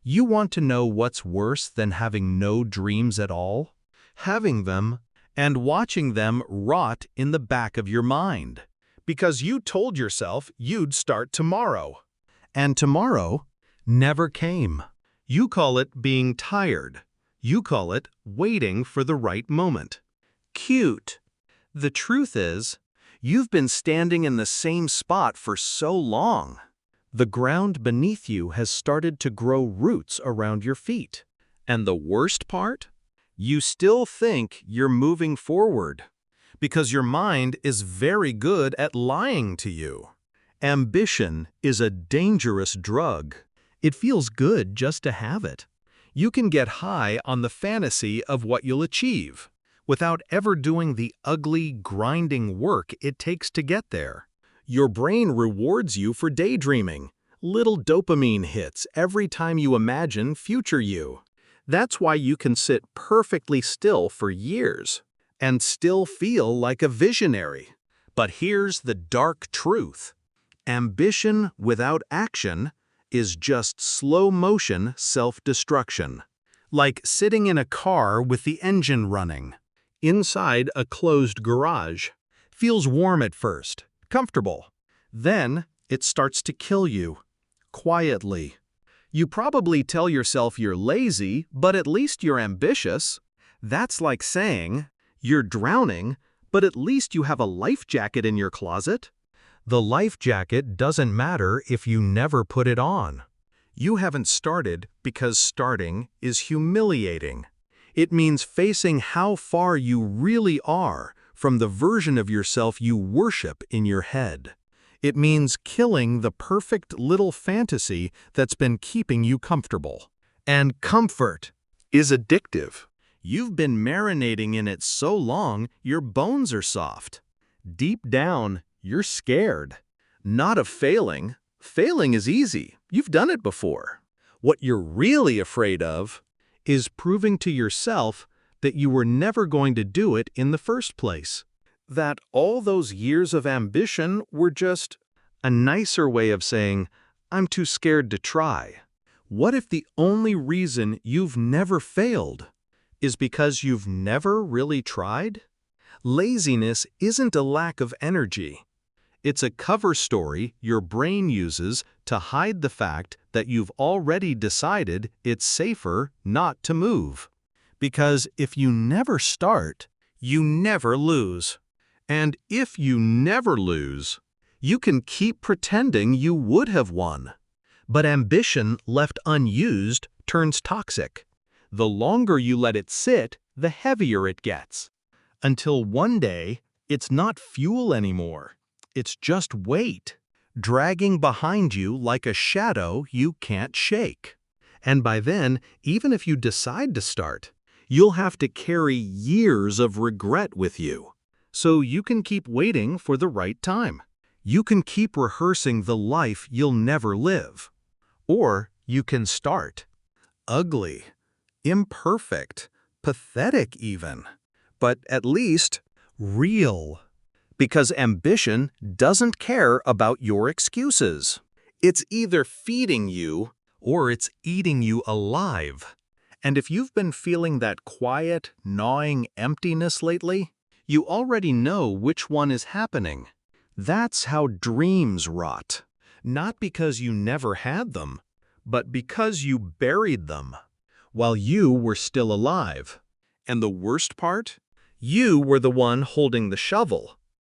You want to know what's worse than having no dreams at all? Having them and watching them rot in the back of your mind. Because you told yourself you'd start tomorrow. And tomorrow never came. You call it being tired. You call it waiting for the right moment. Cute. The truth is, you've been standing in the same spot for so long. The ground beneath you has started to grow roots around your feet. And the worst part? You still think you're moving forward. Because your mind is very good at lying to you. Ambition is a dangerous drug. It feels good just to have it. You can get high on the fantasy of what you'll achieve, without ever doing the ugly, grinding work it takes to get there. Your brain rewards you for daydreaming. Little dopamine hits every time you imagine future you. That's why you can sit perfectly still for years and still feel like a visionary. But here's the dark truth. Ambition without action is just slow-motion self-destruction. Like sitting in a car with the engine running. Inside a closed garage. Feels warm at first, comfortable. Then it starts to kill you. Quietly. You probably tell yourself you're lazy, but at least you're ambitious. That's like saying, you're drowning, but at least you have a life jacket in your closet. The life jacket doesn't matter if you never put it on. You haven't started because starting is humiliating. It means facing how far you really are from the version of yourself you worship in your head. It means killing the perfect little fantasy that's been keeping you comfortable. And comfort is addictive. You've been marinating in it so long, your bones are soft. Deep down, you're scared. Not of failing. Failing is easy. You've done it before. What you're really afraid of is proving to yourself that you were never going to do it in the first place. That all those years of ambition were just a nicer way of saying, I'm too scared to try. What if the only reason you've never failed is because you've never really tried? Laziness isn't a lack of energy. It's a cover story your brain uses to hide the fact that you've already decided it's safer not to move. Because if you never start, you never lose. And if you never lose, you can keep pretending you would have won. But ambition left unused turns toxic. The longer you let it sit, the heavier it gets. Until one day, it's not fuel anymore. It's just weight, dragging behind you like a shadow you can't shake. And by then, even if you decide to start, you'll have to carry years of regret with you. So you can keep waiting for the right time. You can keep rehearsing the life you'll never live. Or you can start. Ugly, imperfect, pathetic even. But at least real. Because ambition doesn't care about your excuses. It's either feeding you or it's eating you alive. And if you've been feeling that quiet, gnawing emptiness lately, you already know which one is happening. That's how dreams rot. Not because you never had them, but because you buried them while you were still alive. And the worst part? You were the one holding the shovel.